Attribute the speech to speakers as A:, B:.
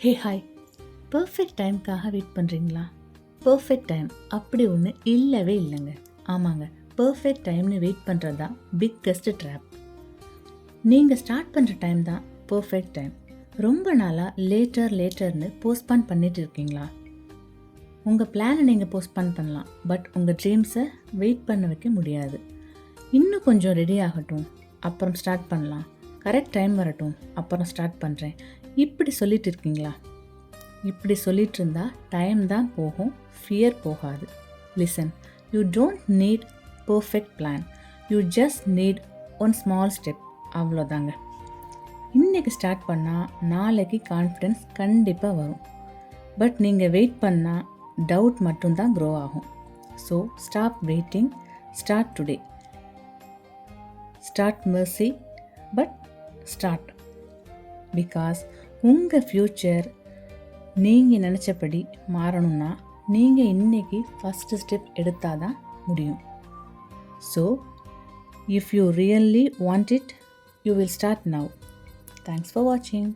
A: Hey hi. Perfect டைம்க்காக wait பண்ணுறீங்களா? Perfect time அப்படி ஒன்று இல்லவே இல்லைங்க. ஆமாங்க, பர்ஃபெக்ட் டைம்னு வெயிட் பண்ணுறது தான் பிக்கஸ்ட் ட்ராப். நீங்கள் ஸ்டார்ட் பண்ணுற டைம் தான் பர்ஃபெக்ட் டைம். ரொம்ப நாளாக லேட்டர்னு போஸ்ட்பான் பண்ணிட்டு இருக்கீங்களா? உங்கள் பிளானை நீங்கள் போஸ்ட்பான் பண்ணலாம், பட் உங்கள் ட்ரீம்ஸை வெயிட் பண்ண வைக்க முடியாது. இன்னும் கொஞ்சம் ரெடி ஆகட்டும், அப்புறம் ஸ்டார்ட் பண்ணலாம். கரெக்ட் டைம் வரட்டும், அப்புறம் ஸ்டார்ட் பண்ணுறேன், இப்படி சொல்லிட்டு இருக்கீங்களா? இப்படி சொல்லிட்டு இருந்தா டைம் தான் போகும், ஃபியர் போகாது. Listen, you don't need perfect plan, you just need one small step. அவ்வளோதாங்க. இன்றைக்கி ஸ்டார்ட் பண்ணால் நாளைக்கு கான்ஃபிடென்ஸ் கண்டிப்பாக வரும். பட் நீங்கள் வெயிட் பண்ணால் டவுட் மட்டும்தான் க்ரோ ஆகும். So stop waiting, start today. Start Mercy, but start. Because உங்கள் ஃப்யூச்சர் நீங்கள் நினச்சபடி மாறணும்னா நீங்கள் இன்றைக்கி ஃபஸ்ட்டு ஸ்டெப் எடுத்தால் தான் முடியும். So if you really want it, you will start now. Thanks for வாட்சிங்.